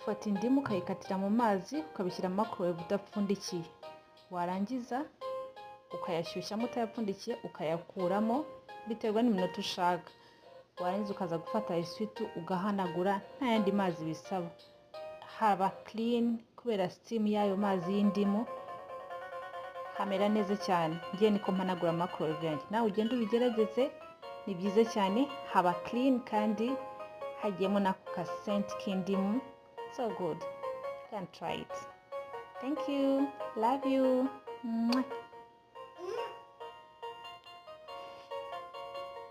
ufata indimu ukayikatira mu mazi ukabishyira mu microwave udapfundikiye, warangiza ukayashyushyamo utayapfundikiye ukayakuramo biterwa n'iminota ushaka, warangiza ukaza gufata iswitu ugahanagura nta yandi mazi bisaba, haba clean kubera steam y'ayo mazi y'indimu, hamera neza cyane. Ngiye niko mpanagura microwave yanjye, nawe ugenda ubigerageze, ni byiza cyane, haba clean kandi hagiyemo n'ako ka scent k'indimu. So good, you can try it. Thank you, love you. Mwah.